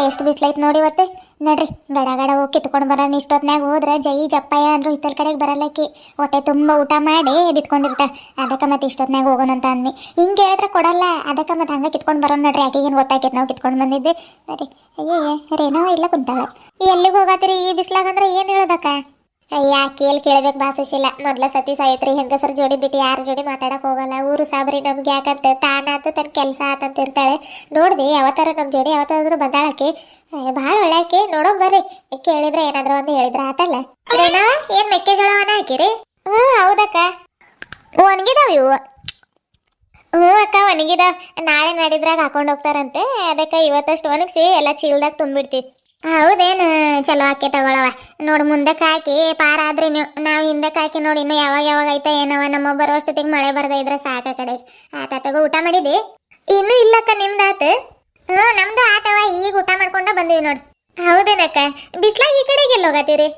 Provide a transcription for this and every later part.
ಎಷ್ಟು ಬಿಸ್ಲೈತ್ ನೋಡಿ ಇವತ್ತು. ನಡ್ರಿ ಗಡ ಗಡ ಹೋಗಿ ಕಿತ್ಕೊಂಡು ಬರೋಣ. ಇಷ್ಟೊತ್ನಾಗ ಹೋದ್ರೆ ಜೈ ಜಪ್ಪಯ್ಯ ಅಂದ್ರು ಹಿತ್ತಲ ಕಡೆಗೆ ಬರಲ್ಲಕ್ಕಿ. ಹೊಟ್ಟೆ ತುಂಬ ಊಟ ಮಾಡಿ ಬಿತ್ಕೊಂಡಿರ್ತಾಳೆ. ಅದಕ್ಕೆ ಮತ್ತೆ ಇಷ್ಟೊತ್ನಾಗ ಹೋಗೋಣ ಅಂತ ಅನ್ನಿ. ಹಿಂಗೆ ಹೇಳಿದ್ರೆ ಕೊಡಲ್ಲ. ಅದಕ್ಕೆ ಮತ್ತೆ ಹಂಗೆ ಕಿತ್ಕೊಂಡು ಬರೋಣ ನಡ್ರಿ. ಆಕೆಗೇನು ಗೊತ್ತಾಕೈತೆ ನಾವು ಕಿತ್ಕೊಂಡು ಬಂದಿದ್ದೆ. ನಡ್ರಿ. ಅಯ್ಯಯ್ಯ ರೇನೋ ಇಲ್ಲ ಕುಂತಾಳೆ. ಎಲ್ಲಿಗೆ ಹೋಗತ್ತೀರಿ ಈ ಬಿಸ್ಲಾಗಂದ್ರೆ ಏನು ಹೇಳೋದಕ್ಕ? ಅಯ್ಯ ಕೇಳ್ಬೇಕು ಬಾ ಸುಶೀಲ. ಮೊದ್ಲ ಸತಿ ಸಾಯ್ತ್ರಿ ಹೆಂಗಸರ್ ಜೋಡಿ ಬಿಟ್ಟು ಯಾರ ಜೋಡಿ ಮಾತಾಡಕ್ ಹೋಗಲ್ಲ. ಊರು ಸಾಬ್ರಿ ನಮ್ಗೆ ಯಾಕಂತ ತಾನಾತು ತನ್ನ ಕೆಲಸ ಆತಂತ ಇರ್ತಾಳೆ. ನೋಡ್ದಿ ಯಾವತ್ತಾರ ನಮ್ಮ ಜೋಡಿ ಯಾವತ್ತಾದ್ರೂ ಬಂದಾಳಕ್ಕೆ. ಭಾಳ ಒಳ್ಳೆಯಾಕೆ. ನೋಡೋಕ್ ಬರ್ರಿ. ಕೇಳಿದ್ರೆ ಏನಾದ್ರು ಒಂದು ಹೇಳಿದ್ರೆ ಆತಲ್ಲ. ರೇನಾ ಏನ್ ಮೆಕ್ಕೆಜೋಳವನ್ನ ಹಾಕಿರಿ? ಹೌದಕ್ಕ. ಒಣಗಿದಾವ ಇವು. ಅಕ್ಕ ಒಣಗಿದಾವ. ನಾಳೆ ನಾಡಿದ್ರಾಗ ಹಾಕೊಂಡು ಹೋಗ್ತಾರಂತೆ. ಅದಕ್ಕೆ ಇವತ್ತಷ್ಟು ಒಣಗಿಸಿ ಎಲ್ಲ ಚೀಲ್ದಾಗ ತುಂಬಿಡ್ತೀವಿ. ಹೌದೇನು? ಚಲೋ ಆಕೆ ತಗೊಳವ. ನೋಡು ಮುಂದಕ್ಕೆ ಹಾಕಿ ಪಾರ ಆದ್ರಿ ನೀವು. ನಾವು ಹಿಂದಕ್ಕೆ ಹಾಕಿ ನೋಡಿ ಇನ್ನು ಯಾವಾಗ ಐತ ಏನವ. ನಮ್ಮ ಬರೋಷ್ಟೊತ್ತಿಗೆ ಮಳೆ ಬರ್ದ ಇದ್ರೆ ಸಾಕ ಕಡೆ. ಆತ ತಗೋ. ಊಟ ಮಾಡಿದಿ? ಇನ್ನೂ ಇಲ್ಲಕ್ಕ. ನಿಮ್ದು ಆತ? ನಮ್ದು ಆತವ. ಈಗ ಊಟ ಮಾಡ್ಕೊಂಡ ಬಂದೀವಿ ನೋಡು. ಹೌದೇನಕ್ಕ? ಬಿಸ್ಲಾಗ ಈ ಕಡೆಗೆ ಎಲ್ಲಿ ಹೋಗತ್ತೀರಿ?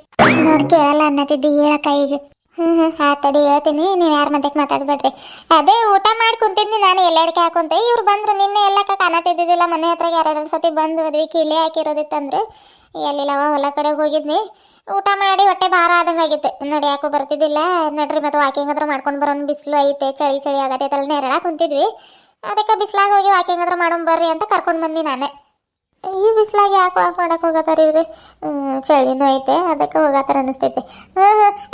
ನೋಡಿ ಕೇಳಲ್ಲ ಅನ್ನತ್ತಿದ್ದಿ ಹೇಳಕ್ಕ ಈಗ. ಆತಡಿ ಹೇಳ್ತೀನಿ. ನೀವು ಯಾರ ಮಧ್ಯಕ್ಕೆ ಮಾತಾಡ್ಬೇಡ್ರಿ. ಅದೇ ಊಟ ಮಾಡಿ ಕುಂತಿದ್ನಿ ನಾನು ಎಲ್ಲೆಡ್ಕೆ ಹಾಕೊಂತ. ಇವ್ರು ಬಂದ್ರು. ನಿನ್ನೆ ಎಲ್ಲಕ್ಕ ಕಾಣತಿದ್ದಿದ್ದಿಲ್ಲ. ಮನೆ ಹತ್ರ ಎರಡು ಸತಿ ಬಂದು ಹೋದ್ವಿ. ಕಿಲೆ ಹಾಕಿರೋದಿತ್ತಂದ್ರೆ ಎಲ್ಲಿಲ್ಲವ ಹೊಲ ಕಡೆಗೆ ಹೋಗಿದ್ನಿ. ಊಟ ಮಾಡಿ ಹೊಟ್ಟೆ ಭಾರ ಆದಂಗೆ ಆಗಿತ್ತು. ನೋಡಿ ಯಾಕೋ ಬರ್ತಿದ್ದಿಲ್ಲ. ನಡ್ರಿ ಮತ್ತೆ ವಾಕಿಂಗ್ ಹತ್ರ ಮಾಡ್ಕೊಂಡು ಬರೋಣ. ಬಿಸಿಲು ಐತೆ, ಚಳಿ ಆಗತ್ತೈತಲ್ಲ. ನೆರಳಾಗ ಕುಂತಿದ್ವಿ. ಅದಕ್ಕೆ ಬಿಸ್ಲಾಗ ಹೋಗಿ ವಾಕಿಂಗ್ ಹತ್ರ ಮಾಡೋಣ ಬರ್ರಿ ಅಂತ ಕರ್ಕೊಂಡು ಬಂದಿ ನಾನೇ. ಈ ಬಿಸ್ಲಾಗಿ ಯಾಕೆ ವಾಕ್ ಮಾಡಕ್ಕೆ ಹೋಗತ್ತಾರ ಇವ್ರಿ? ಚಳಿನೂ ಐತೆ. ಅದಕ್ಕೆ ಹೋಗತ್ತಾರ ಅನಿಸ್ತೈತೆ.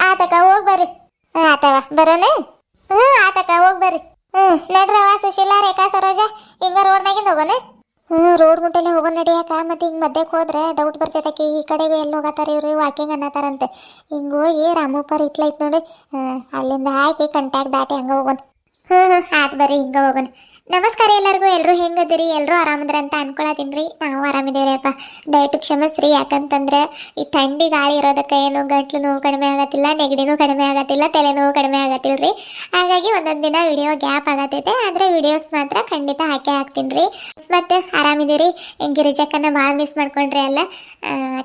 ಆತಕ್ಕ ಹೋಗಿ ಬರ್ರಿ. ಆತವ ಬರೋಣ. ಆತಕ್ಕ ಹೋಗಿ ಬರ್ರಿ. ನಡ್ರವ ಸುಶೀಲಾ, ರೇಖಾ, ಸರೋಜ ಹಿಂಗ ರೋಡ್ ಮ್ಯಾಗಿಂದ ಹೋಗೋಣ. ರೋಡ್ ಗುಂಟೆಲ್ಲ ಹೋಗೋಣ ನಡಿಯಾಕ. ಮತ್ತೆ ಹಿಂಗೆ ಮಧ್ಯಕ್ಕೆ ಹೋದ್ರೆ ಡೌಟ್ ಬರ್ತೈತಕ್ಕಿ. ಈ ಕಡೆಗೆ ಎಲ್ಲಿ ಹೋಗತ್ತಾರ ಇವ್ರು ವಾಕಿಂಗ್ ಅನ್ನತ್ತಾರಂತೆ. ಹಿಂಗೆ ಹೋಗಿ ರಾಮಪ್ಪರ್ ಇಟ್ಲೈತ್ ನೋಡಿ. ಅಲ್ಲಿಂದ ಹಾಕಿ ಕಂಟ್ಯಾಗ ದಾಟಿ ಹಂಗೆ ಹೋಗೋಣ. ಆತ್ ಬರ್ರಿ ಹಿಂಗೆ ಹೋಗೋಣ. ನಮಸ್ಕಾರ ಎಲ್ಲರಿಗೂ. ಎಲ್ಲರೂ ಹೆಂಗದಿರಿ? ಎಲ್ಲರೂ ಆರಾಮದ್ರಿ ಅಂತ ಅನ್ಕೊಳತೀನಿ. ನಾವು ಆರಾಮಿದ್ದೇವ್ರಪ್ಪ. ದಯವಿಟ್ಟು ಕ್ಷಮಿಸ್ರಿ. ಯಾಕಂತಂದ್ರೆ ಈ ಥಂಡಿ ಗಾಳಿ ಇರೋದಕ್ಕೆ ಏನು ಗಂಟ್ಲು ನೋವು ಕಡಿಮೆ ಆಗತ್ತಿಲ್ಲ, ನೆಗಡಿನೂ ಕಡಿಮೆ ಆಗತ್ತಿಲ್ಲ, ತಲೆನೋವು ಕಡಿಮೆ ಆಗತ್ತಿಲ್ರಿ. ಹಾಗಾಗಿ ಒಂದೊಂದು ದಿನ ವಿಡಿಯೋ ಗ್ಯಾಪ್ ಆಗತ್ತೈತೆ. ಆದರೆ ವಿಡಿಯೋಸ್ ಮಾತ್ರ ಖಂಡಿತ ಹಾಕ್ತೀನಿ ರೀ. ಮತ್ತು ಆರಾಮಿದ್ದೀರಿ? ಗಿರಿಜಕ್ಕನ್ನ ಭಾಳ ಮಿಸ್ ಮಾಡ್ಕೊಂಡ್ರಿ ಅಲ್ಲ.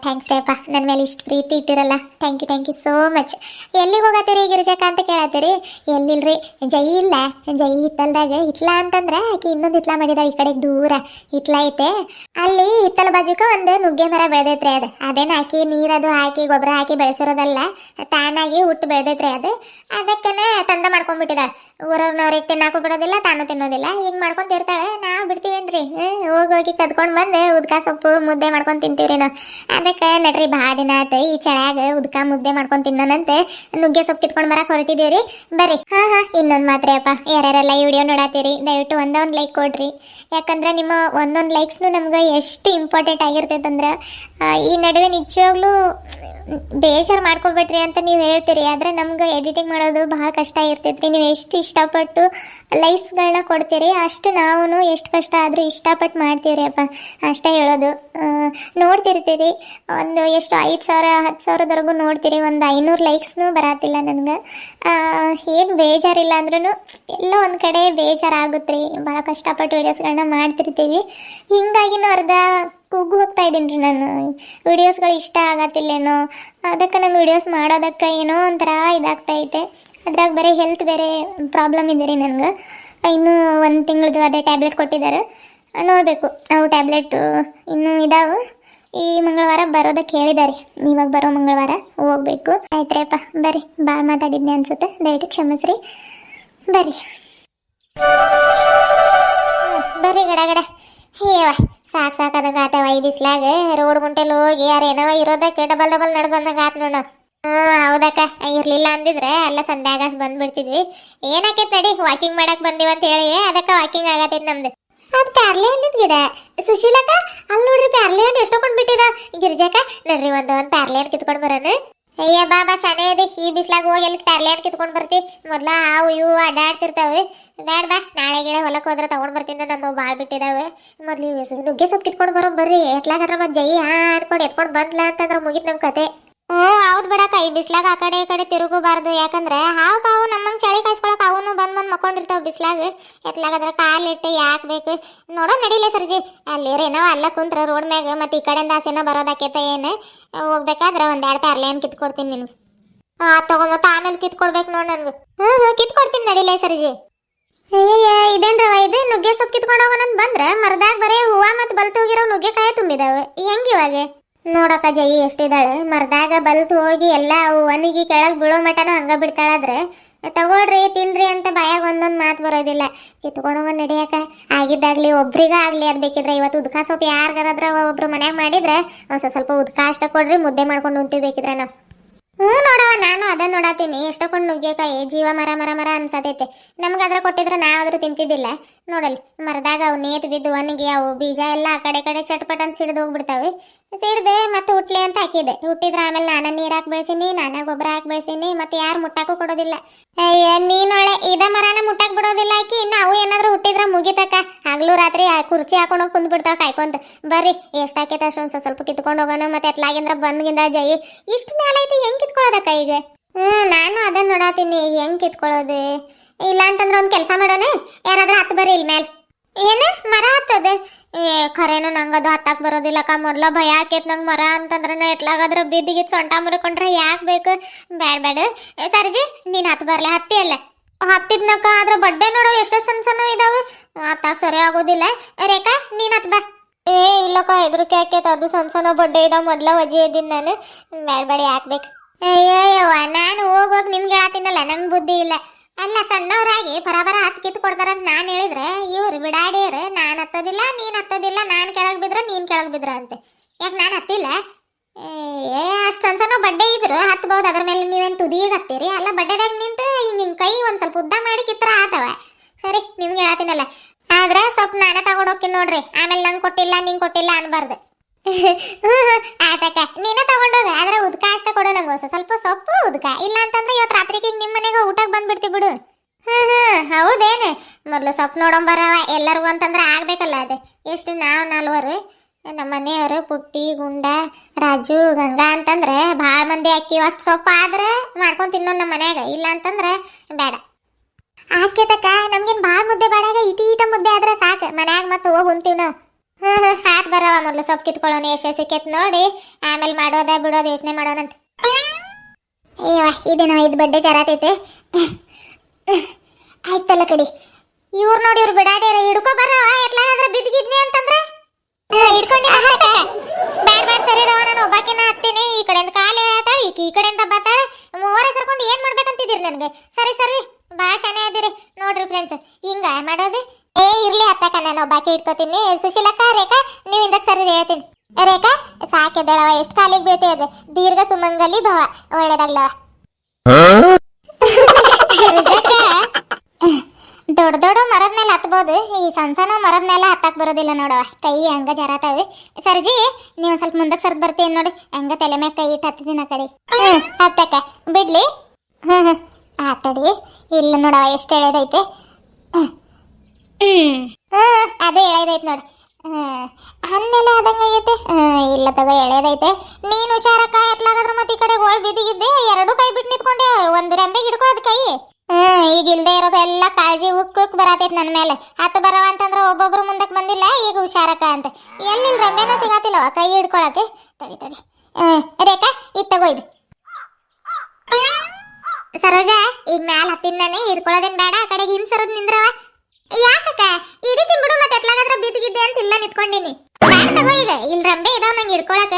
ಥ್ಯಾಂಕ್ಸ್ ರೀ ಅಪ್ಪ. ನನ್ನ ಮೇಲೆ ಇಷ್ಟು ಪ್ರೀತಿ ಇಟ್ಟಿರಲ್ಲ. Thank you so much. ಎಲ್ಲಿಗೆ ಹೋಗತ್ತೀರಿ ಗಿರಿಜಕ್ಕ ಅಂತ ಕೇಳತ್ತೀರಿ? ಎಲ್ಲಿಲ್ರಿ, ಜೈ ಇಲ್ಲ. ಜೈ ಹಿತ್ತಲ್ದಾಗ ಹಿತ್ಲ ಅಂತಂದ್ರೆ ಆಕಿ ಇನ್ನೊಂದು ಹಿತ್ಲ ಮಾಡಿದಾಳೆ. ಈ ಕಡೆ ದೂರ ಹಿತ್ಲ ಐತೆ. ಅಲ್ಲಿ ಹಿತ್ತಲ ಬಾಜುಕ ಒಂದು ನುಗ್ಗೆ ಮರ ಬೆಳೆದೈತ್ರಿ. ಅದೇನು ಹಾಕಿ ನೀರದು ಹಾಕಿ ಗೊಬ್ಬರ ಹಾಕಿ ಬೆಳೆಸಿರೋದಲ್ಲ. ತಾನಾಗಿ ಹುಟ್ಟು ಬೆಳೆದೈತ್ರಿ ಅದು. ಅದಕ್ಕನೆ ತಂದ ಮಾಡ್ಕೊಂಡ್ಬಿಟ್ಟಿದಾಳೆ. ಊರವ್ರನ್ನವ್ರಿಗೆ ತಿನ್ನಾಕು ಬಿಡೋದಿಲ್ಲ, ತಾನು ತಿನ್ನೋದಿಲ್ಲ. ಹಿಂಗೆ ಮಾಡ್ಕೊಂತಿರ್ತಾಳೆ. ನಾವು ಬಿಡ್ತೀವೇನ್ರಿ? ಹೋಗಿ ಕದ್ಕೊಂಡು ಬಂದು ಉದ್ಕ ಸೊಪ್ಪು ಮುದ್ದೆ ಮಾಡ್ಕೊಂಡು ತಿಂತೀವ್ರಿ ನಾವು. ಅದಕ್ಕೆ ನಡ್ರಿ ಭಾಳ ದಿನ ಆಯ್ತು ಈ ಚಳ್ಯಾಗ ಉದ್ಕ ಮುದ್ದೆ ಮಾಡ್ಕೊಂಡು ತಿನ್ನೋಣಂತೆ ನುಗ್ಗೆ ಸೊಪ್ಪು ಕಿತ್ಕೊಂಡು ಬರಕ್ಕೆ ಹೊರಟಿದ್ದೀವ್ರಿ. ಬರ್ರಿ. ಇನ್ನೊಂದು ಮಾತ್ರ ಅಪ್ಪ, ಯಾರ್ಯಾರೆಲ್ಲ ಈ ವಿಡಿಯೋ ನೋಡತ್ತೀರಿ ದಯವಿಟ್ಟು ಒಂದೊಂದು ಲೈಕ್ ಕೊಡ್ರಿ. ಯಾಕಂದ್ರೆ ನಿಮ್ಮ ಒಂದೊಂದು ಲೈಕ್ಸ್ನು ನಮ್ಗೆ ಎಷ್ಟು ಇಂಪಾರ್ಟೆಂಟ್ ಆಗಿರ್ತೈತೆ ಅಂದ್ರೆ ಈ ನಡುವೆ ನಿಜವಾಗ್ಲೂ ಬೇಜಾರು ಮಾಡ್ಕೊಬೇಡ್ರಿ ಅಂತ ನೀವು ಹೇಳ್ತೀರಿ. ಆದರೆ ನಮ್ಗೆ ಎಡಿಟಿಂಗ್ ಮಾಡೋದು ಭಾಳ ಕಷ್ಟ ಇರ್ತೈತ್ರಿ. ನೀವು ಎಷ್ಟು ಇಷ್ಟಪಟ್ಟು ಲೈಕ್ಸ್ಗಳನ್ನ ಕೊಡ್ತೀರಿ ಅಷ್ಟು ನಾವು ಎಷ್ಟು ಕಷ್ಟ ಆದರೂ ಇಷ್ಟಪಟ್ಟು ಮಾಡ್ತೀವ್ರಿ ಅಪ್ಪ. ಅಷ್ಟೇ ಹೇಳೋದು. ನೋಡ್ತಿರ್ತೀರಿ ಒಂದು ಎಷ್ಟು 5,000 10,000ದವರೆಗೂ ನೋಡ್ತೀರಿ. ಒಂದು 500 ಲೈಕ್ಸ್ನೂ ಬರತ್ತಿಲ್ಲ ನನಗೆ. ಏನು ಬೇಜಾರಿಲ್ಲ ಅಂದ್ರೂ ಎಲ್ಲೋ ಒಂದು ಕಡೆ ಬೇಜಾರಾಗುತ್ತೆ ರೀ. ಭಾಳ ಕಷ್ಟಪಟ್ಟು ವೀಡಿಯೋಸ್ಗಳನ್ನ ಮಾಡ್ತಿರ್ತೀವಿ. ಹಿಂಗಾಗಿನೂ ಅರ್ಧ ಕೂಗು ಹೋಗ್ತಾ ಇದ್ದೀನಿ ರೀ ನಾನು. ವೀಡಿಯೋಸ್ಗಳು ಇಷ್ಟ ಆಗತ್ತಿಲ್ಲೇನೋ. ಅದಕ್ಕೆ ನಂಗೆ ವೀಡಿಯೋಸ್ ಮಾಡೋದಕ್ಕೆ ಏನೋ ಒಂಥರ ಇದಾಗ್ತೈತೆ. ಅದ್ರಾಗ ಬೇರೆ ಹೆಲ್ತ್ ಬೇರೆ ಪ್ರಾಬ್ಲಮ್ ಇದೆ ರೀ ನನಗೆ. ಇನ್ನೂ 1 ತಿಂಗಳದ್ದು ಅದೇ ಟ್ಯಾಬ್ಲೆಟ್ ಕೊಟ್ಟಿದ್ದಾರೆ. ನೋಡಬೇಕು. ಅವು ಟ್ಯಾಬ್ಲೆಟು ಇನ್ನೂ ಇದಾವೆ. ಈ ಮಂಗಳವಾರ ಬರೋದಕ್ಕೆ ಹೇಳಿದ್ದಾರೆ. ಇವಾಗ ಬರೋ ಮಂಗಳವಾರ ಹೋಗ್ಬೇಕು. ಆಯ್ತ್ರಿಯಪ್ಪ. ಬರ್ರಿ. ಭಾಳ ಮಾತಾಡಿದ್ನಿ ಅನ್ಸುತ್ತೆ. ದಯವಿಟ್ಟು ಕ್ಷಮಿಸ್ರಿ. ಬರ್ರಿ ಬರ್ರಿ ಗಡ. ಹೇವ ಸಾಕಾದಂಗೆ ಆತವ ಈ ಬಿಸ್ಲಾಗ. ರೋಡ್ ಗುಂಟೆಲ್ಲಿ ಹೋಗಿ ಯಾರೇನವ ಇರೋದಕ್ಕೆ ಡಬಲ್ ನಡ್ ಬಂದಂಗೆ ಆತ್ ನೋಡು. ಹೌದಕ್ಕ. ಇರ್ಲಿಲ್ಲ ಅಂದಿದ್ರೆ ಎಲ್ಲ ಸಂಧ್ಯಾಗ ಬಂದ್ಬಿಡ್ತಿದ್ವಿ. ಏನಾಕೈತೆ ನಡಿ, ವಾಕಿಂಗ್ ಮಾಡಕ್ ಬಂದೀವಿ ಅಂತ ಹೇಳಿವಿ. ಅದಕ್ಕೆ ವಾಕಿಂಗ್ ಆಗತ್ತೈತೆ ನಮ್ದು. ಅದು ಪ್ಯಾರ್ಲೆ ಹಣ್ಣಿದ ಗಿಡ ಸುಶೀಲಕ್ಕ. ಅಲ್ಲಿ ನೋಡ್ರಿ ಪ್ಯಾರ್ಲೆ ಹಣ್ಣು ಎಷ್ಟೊಂದು ಬಿಟ್ಟಿದ. ಗಿರಿಜಕ್ಕ ನಡ್ರಿ ಒಂದು ಪ್ಯಾರ್ಲೆ ಹಣ್ಣು ಕಿತ್ಕೊಂಡು ಬರೋಣ. ಅಯ್ಯ ಬಾಬಾ ಶಾನೆ ಅದಿ. ಈ ಬಿಸ್ಲಾಗ ಹೋಗಿ ಎಲ್ಲಿ ಪ್ಯಾರ್ಲೆ ಹಣ್ಣು ಕಿತ್ಕೊಂಡು ಬರ್ತಿ? ಮೊದ್ಲ ಅವು ಇವು ಅಡ್ಡಾಡ್ತಿರ್ತಾವೆ. ಬೇಡ ಬಾ, ನಾಳೆ ಗಿಡ ಹೊಲಕ್ಕೆ ಹೋದ್ರೆ ತಗೊಂಡ್ ಬರ್ತೀನಿ. ನಮ್ಮ ಭಾಳ ಬಿಟ್ಟಿದಾವೆ. ಮೊದ್ಲು ನುಗ್ಗೆ ಸೊಪ್ಪು ಕಿತ್ಕೊಂಡು ಬರೋ ಬರ್ರಿ. ಎತ್ಲಾಗದ್ರ ಮತ್ತೆ ಜೈ ಅನ್ಕೊಂಡು ಎತ್ಕೊಂಡು ಬಂದ್ಲ ಅಂತಂದ್ರೆ ಮುಗಿತ್ ನಮ್ಮ ಕತೆ. ಹೌದು ಬಿಡಕ್ಕ. ಈ ಬಿಸ್ಲಾಗ ಆ ಕಡೆ ಈ ಕಡೆ ತಿರುಗಬಾರ್ದು. ಯಾಕಂದ್ರೆ ಹಾವು ಪಾವು ನಮ್ಮಂಗೆ ಚಳಿ ಕಾಯಿಸ್ಕೊಳಕ್ ಅವನು ಬಂದು ಮಕ್ಕೊಂಡಿರ್ತಾವೆ ಬಿಸ್ಲಾಗ. ಎತ್ಲಾಗದ್ರ ಕಾಲಿಟ್ಟು ಯಾಕೆ ಬೇಕು ನೋಡೋ. ನಡಿಲೇ ಸರ್ಜಿ. ಅಲ್ಲಿರೇನೋ ಅಲ್ಲ ಕುಂತ್ರ ರೋಡ್ ಮ್ಯಾಗ. ಮತ್ತೆ ಈ ಕಡೆಯಿಂದ ಆಸೆನ ಬರೋದಾಕೈತೆ. ಏನು ಹೋಗ್ಬೇಕಾದ್ರೆ 1-2 ಪ್ಯಾರ್ಲೆ ಹಣ್ಣು ಕಿತ್ಕೊಡ್ತೀನಿ ನಿನ್ಗೆ. ತಗೊಂಬತ್ತ ಆಮೇಲೆ ಕಿತ್ಕೊಡ್ಬೇಕು ನೋಡಿ ನನ್ಗೆ. ಕಿತ್ಕೊಡ್ತೀನಿ ನಡಿಲೇ ಸರ್ಜಿ. ಅಯ್ಯಯ್ಯ ಇದೇನ್ರವ ಇದು ನುಗ್ಗೆ ಸೊಪ್ಪು ಕಿತ್ಕೊಂಡು ನೋಡೋವನಂದ್ ಬಂದ್ರೆ ಮರದಾಗ ಬರೀ ಹೂವ ಮತ್ ಬಲ್ತು ಹೋಗಿರೋ ನುಗ್ಗೆಕಾಯಿ ತುಂಬಿದಾವೆ ಹೆಂಗ್ ಇವಾಗ ನೋಡಕ್ಕ ಜೈ ಎಷ್ಟಿದಾಳೆ ಮರದಾಗ ಬಲ್ತು ಹೋಗಿ ಎಲ್ಲ ಒಣಗಿ ಕೆಳಗ್ ಬೀಳೋ ಮಟನೂ ಹಂಗ ಬಿಡ್ತಾಳಾದ್ರೆ ತಗೊಳ್ರಿ ತಿನ್ರಿ ಅಂತ ಬಾಯಾಗ ಒಂದೊಂದ್ ಮಾತು ಬರೋದಿಲ್ಲ ಕಿತ್ಕೊಂಡೋಗ ನಡಿಯಕ ಆಗಿದ್ದಾಗ್ಲಿ ಒಬ್ರಿಗ ಆಗ್ಲಿ ಅದ್ ಬೇಕಿದ್ರೆ ಇವತ್ತು ಉದ್ಕಾ ಸೊಪ್ಪು ಯಾರಿಗಾರಾದ್ರ ಒಬ್ರು ಮನ್ಯಾಗ ಮಾಡಿದ್ರೆ ಸ್ವಲ್ಪ ಉದ್ಕಾ ಅಷ್ಟ ಕೊಡ್ರಿ ಮುದ್ದೆ ಮಾಡ್ಕೊಂಡು ಉಂತೀವಿ ಬೇಕಿದ್ರೆ ನಾವು ನೋಡವ ನಾನು ಅದನ್ನ ನೋಡಾತೀನಿ ಎಷ್ಟೊಂದು ನುಗ್ಗೆಕಾಯಿ ಜೀವ ಮರ ಮರ ಮರ ಅನ್ಸತೈತೆ ನಮ್ಗಾದ್ರ ಕೊಟ್ಟಿದ್ರೆ ನಾವಾದ್ರೂ ತಿಂತಿದ್ದಿಲ್ಲ ನೋಡಲ್ಲಿ ಮರದಾಗ ಅವು ನೇತ್ ಬಿದ್ದು ಒಣಗಿ ಅವು ಬೀಜ ಎಲ್ಲ ಆ ಕಡೆ ಚಟ್ಪಟ್ ಅಂತ ಸಿಡ್ದು ಹೋಗ್ಬಿಡ್ತಾವೆ ಸಿಡ್ದೆ ಮತ್ತೆ ಹುಟ್ಲಿ ಅಂತ ಹಾಕಿದೆ ಹುಟ್ಟಿದ್ರೆ ಆಮೇಲೆ ನಾನ ನೀರ್ ಹಾಕಿ ಬೆಳೆಸೀನಿ ನಾನ ಗೊಬ್ಬರ ಹಾಕಿ ಬೆಳೆಸೀನಿ ಮತ್ತೆ ಯಾರು ಮುಟ್ಟಾಕು ಕೊಡೋದಿಲ್ಲ ಅಯ್ಯ ನೀನೊಳೆ ಇದ ಮರನ ಮುಟ್ಟಾಕ್ ಬಿಡೋದಿಲ್ಲ ಆಕಿ ನಾವು ಏನಾದ್ರೂ ಹುಟ್ಟಿದ್ರ ಮುಗಿತಕ್ಕ ಹಗ್ಲು ರಾತ್ರಿ ಕುರ್ಚಿ ಹಾಕೊಂಡೋಗಿ ಕುಂದ್ ಬಿಡ್ತಾವ ಕಾಯ್ಕೊಂತ ಬರ್ರಿ ಎಷ್ಟಾಕೈತೆ ಅಷ್ಟೊಂದು ಸ್ವಲ್ಪ ಕಿತ್ಕೊಂಡು ಹೋಗೋಣ ಮತ್ತೆ ಎತ್ಲಾಗಿಂದ್ರ ಬಂದ್ಗಿಂದ ಜೈ ಇಷ್ಟ ಮೇಲೆ ಐತಿ ಹೆಂಗ್ ಕಿತ್ಕೊಳ್ಳೋದಕ್ಕ ಈಗ ನಾನು ಅದನ್ನ ನೋಡಾತೀನಿ ಹೆಂಗ್ ಕಿತ್ಕೊಳ್ಳೋದು ಇಲ್ಲ ಅಂತಂದ್ರೆ ಒಂದ್ ಕೆಲಸ ಮಾಡೋಣ ಯಾರಾದ್ರೂ ಹತ್ತು ಬರ್ರಿ ಇಲ್ ಮೇಲೆ ಏನ ಮರ ಹತ್ತದ ಖರೇನು ನಂಗದು ಹತ್ತಾಕ್ ಬರೋದಿಲ್ಲಕ್ಕ ಮೊದ್ಲ ಭಯ ಆಕೇತ್ ನಂಗೆ ಮರ ಅಂತಂದ್ರೆ ಎಟ್ಲಾಗಾದ್ರ ಬಿದ್ದಿಗಿತ್ ಸೊಂಟ ಮುರ್ಕೊಂಡ್ರೆ ಯಾಕೆ ಬೇಕು ಬ್ಯಾಡ ಸರ್ಜಿ ನೀನ್ ಹತ್ತು ಬರ್ಲೆ ಹತ್ತಿ ಅಲ್ಲ ಹತ್ತಿದ್ನಕ್ಕ ಆದ್ರ ಬಡ್ಡೆ ನೋಡೋ ಎಷ್ಟೋ ಸಣ್ಣ ಇದಾವೆ ಹತ್ತಾಕ್ ಸರಿ ಆಗೋದಿಲ್ಲ ರೇಖಾ ನೀನ್ ಹತ್ ಬಾ ಇಲ್ಲಕ್ಕ ಹೆದ್ರಿಕೆ ಆಕೇತ ಅದು ಸಣ್ಣ ಬಡ್ಡೆ ಇದಾವ ಮೊದ್ಲ ವಜಿ ಇದ್ದೀನಿ ನಾನು ಬ್ಯಾಡ ಯಾಕ್ಬೇಕು ಅಯ್ಯವ್ವ ನಾನು ಹೋಗೋಕ್ ನಿಮ್ಗೆ ಹೇಳತ್ತೀನಲ್ಲ ನಂಗೆ ಬುದ್ಧಿ ಇಲ್ಲ ಅಲ್ಲ ಸಣ್ಣವರಾಗಿ ಬರಾಬರ ಹತ್ತು ಕಿತ್ತು ಕೊಡ್ತಾರಂತ ನಾನು ಹೇಳಿದ್ರೆ ಇವ್ರು ಬಿಡಾಡಿಯರು ನಾನು ಹತ್ತೋದಿಲ್ಲ ನೀನು ಹತ್ತೋದಿಲ್ಲ ನಾನು ಕೆಳಗೆ ಬಿದ್ರೆ ನೀನು ಕೆಳಗೆ ಬಿದ್ರ ಅಂತೆ ಯಾಕೆ ನಾನು ಹತ್ತಿಲ್ಲ ಅಷ್ಟು ಸಣ್ಣ ಬಡ್ಡೆ ಇದ್ರು ಹತ್ಬಹುದು ಅದ್ರ ಮೇಲೆ ನೀವೇನು ತುದಿಗೆ ಹತ್ತೀರಿ ಅಲ್ಲ ಬಡ್ಡೆದಾಗ ನಿಂತು ನಿನ್ನ ಕೈ ಒಂದು ಸ್ವಲ್ಪ ಉದ್ದ ಮಾಡಿ ಕಿತ್ತರ ಆತವ ಸರಿ ನಿಮ್ಗೆ ಹೇಳತ್ತೀನಲ್ಲ ಆದ್ರೆ ಸ್ವಲ್ಪ ನಾನೇ ತಗೊಂಡೋಗ್ತೀನಿ ನೋಡ್ರಿ ಆಮೇಲೆ ನಂಗೆ ಕೊಟ್ಟಿಲ್ಲ ನಿಂಗೆ ಕೊಟ್ಟಿಲ್ಲ ಅನ್ಬಾರ್ದು ಆತಕ್ಕ ನೀನ ತಗೊಂಡೋಗ ಆದ್ರೆ ಉದ್ಕ ಅಷ್ಟ ಕೊಡು ನಂಗೆ ಸ್ವಲ್ಪ ಸೊಪ್ಪು ಉದ್ಕ ಇಲ್ಲ ಅಂತಂದ್ರೆ ಇವತ್ತು ರಾತ್ರಿಗೆ ನಿಮ್ಮ ಮನೆಗೆ ಊಟಕ್ಕೆ ಬಂದ್ಬಿಡ್ತಿ ಬಿಡು ಹೌದೇನು ಮೊದ್ಲು ಸೊಪ್ಪು ನೋಡಂಬರವ ಎಲ್ಲರಿಗೂ ಅಂತಂದ್ರೆ ಆಗ್ಬೇಕಲ್ಲ ಅದೇ ಎಷ್ಟು ನಾವು ನಾಲ್ವರು ನಮ್ಮ ಮನೆಯವರು ಪುಟ್ಟಿ ಗುಂಡ ರಾಜು ಗಂಗಾ ಅಂತಂದ್ರೆ ಭಾಳ ಮಂದಿ ಅಕ್ಕಿ ಅಷ್ಟು ಸೊಪ್ಪು ಆದ್ರೆ ಮಾಡ್ಕೊಂಡು ತಿನ್ನೋದು ನಮ್ಮ ಮನ್ಯಾಗ ಇಲ್ಲ ಅಂತಂದ್ರೆ ಬೇಡ ಆಕೇತಕ್ಕ ನಮ್ಗೇನು ಭಾಳ ಮುದ್ದೆ ಬೇಡಾಗ ಈಟ ಮುದ್ದೆ ಆದ್ರೆ ಸಾಕು ಮನ್ಯಾಗ ಮತ್ತೆ ಹೋಗಿ ಉಂತೀವಿ ನಾವು ಹಾತ್ ಬರವ ಮೊದ್ಲು ಸೊಪ್ಪು ಕಿತ್ಕೊಳ್ಳೋಣ ಎಷ್ಟೇ ಸಿಕ್ಕೇತ್ ನೋಡಿ ಆಮೇಲೆ ಮಾಡೋದ ಬಿಡೋದು ಯೋಚನೆ ಮಾಡೋಣಂತ ಅಯ್ಯವ ಇದೇನೋ ಇದು ಬಡ್ಡೆ ಜರಾತೈತೆ ಆಯ್ತಲ್ಲ ಕಡಿ ಇವ್ರು ನೋಡಿ ಇವ್ರು ಬಿಡಾಡ್ಯಾರ ಹಿಡ್ಕೊ ಬರವ ಎತ್ಲಾಗಾದ್ರೆ ಬಿದ್ದಿದ್ನಿ ಅಂತಂದ್ರೆ ಹಿಡ್ಕೊಂಡು ಬ್ಯಾಡ ಸರಿ ರವ ನಾನು ಒಬ್ಬಾಕಿನ ಹತ್ತೀನಿ ಈ ಕಡೆಯಿಂದ ಕಾಲು ಹೇಳ್ತಾಳೆ ಈ ಕಡೆಯಿಂದ ಬತ್ತಾಳೆ ಮೂವರೇ ಸರ್ಕೊಂಡು ಏನ್ ಮಾಡ್ಬೇಕಂತಿದ್ದೀರಿ ನನಗೆ ಸರಿ ಭಾಳ ಶಾನೆ ಅದಿರಿ ನೋಡ್ರಿ ಫ್ರೆಂಡ್ಸ್ ಹಿಂಗ ಮಾಡೋದು ಇರ್ಲಿ ಹತ್ತಕ್ಕ ನಾನು ಬಾಕಿ ಇಟ್ಕೋತೀನಿ ಸುಶೀಲಕ್ಕ ರೇಖಾ ನೀವು ಹಿಂದಕ್ಕೆ ಸರಿ ಹೇಳ್ತೀನಿ ರೇಖಾ ಸಾಕೆದಳವ ಎಷ್ಟು ಕಾಲಿಗೆ ಬೇತೆ ಅದ ದೀರ್ಘ ಸುಮಂಗಲಿ ಭವ ಒಳ್ಳೇದಾಗ್ಲವ ದೊಡ್ಡ ಮರದ ಮೇಲೆ ಹತ್ಬೋದು ಈ ಸಣ್ಣ ಮರದ ಮೇಲೆ ಹತ್ತಕ್ ಬರೋದಿಲ್ಲ ನೋಡವ ಕೈ ಹಂಗ ಜರಾತಾವೆ ಸರ್ಜಿ ನೀವು ಸ್ವಲ್ಪ ಮುಂದಕ್ಕೆ ಸರ್ದ್ ಬರ್ತೀನಿ ನೋಡಿ ಹಂಗ ತಲೆ ಮ್ಯಾಗ ಕೈ ಇಟ್ಟು ಹತ್ತಿನ ಕಡೆ ಹತ್ತಕ್ಕ ಬಿಡ್ಲಿ ಆತಡಿ ಇಲ್ಲ ನೋಡವ ಎಷ್ಟು ಎಳೆದೈತೆ ಅದೇ ಎಳೆದೈತೆ ನೋಡಿ ಹನ್ನೆಲ್ಲ ಆದಂಗಾಗೈತೆ ಇಲ್ಲ ತಗೋ ಎಳೆದೈತೆ ನೀನು ಹುಷಾರಕ್ಕ ಎತ್ಲಾಗಾದ್ರ ಮತ್ತೆ ಈ ಕಡೆ ಹೋಳ್ ಬಿದ್ದಿಗಿದ್ದೆ ಎರಡು ಕೈ ಬಿಟ್ಟು ನಿಂತ್ಕೊಂಡೆ ಒಂದು ರೆಂಬೆಗೆ ಹಿಡ್ಕೋ ಅದು ಕೈ ಈಗ ಇಲ್ದೇ ಇರೋದು ಎಲ್ಲ ಕಾಳಜಿ ಉಕ್ ಬರತೈತೆ ನನ್ನ ಮೇಲೆ ಹತ್ತು ಬರವ ಅಂತಂದ್ರೆ ಒಬ್ಬೊಬ್ರು ಮುಂದಕ್ಕೆ ಬಂದಿಲ್ಲ ಈಗ ಹುಷಾರಕ್ಕ ಅಂತ ಎಲ್ಲಿ ರೆಂಬೆನ ಸಿಗತ್ತಿಲ್ಲವ ಕೈ ಹಿಡ್ಕೊಳಕ್ಕೆ ತಡಿ ರೇಖಾ ಇದು ತಗೋ ಇದು ಸರೋಜಾ ಈಗ ಮ್ಯಾಲ ಹತ್ತಿನ ನಾನೇ ಹಿಡ್ಕೊಳ್ಳೋದೇನ್ ಬೇಡ ಆ ಕಡೆಗೆ ಹಿಂಸರದ್ ನಿಂದ್ರವ ಯಾಕಕ್ಕ ಇಡೀ ತಿಂಬಿಡು ಮತ್ತೆ ಎತ್ಲಾಗಾದ್ರ ಬಿದ್ದಿಗಿದ್ದೆ ಅಂತ ಇಲ್ಲ ನಿಂತ್ಕೊಂಡಿನಿ ಬ್ಯಾಡ ತಗೋ ಈಗ ಇಲ್ಲಿ ರಂಬೆ ಇದಾವ ನಂಗೆ ಹಿಡ್ಕೊಳಕ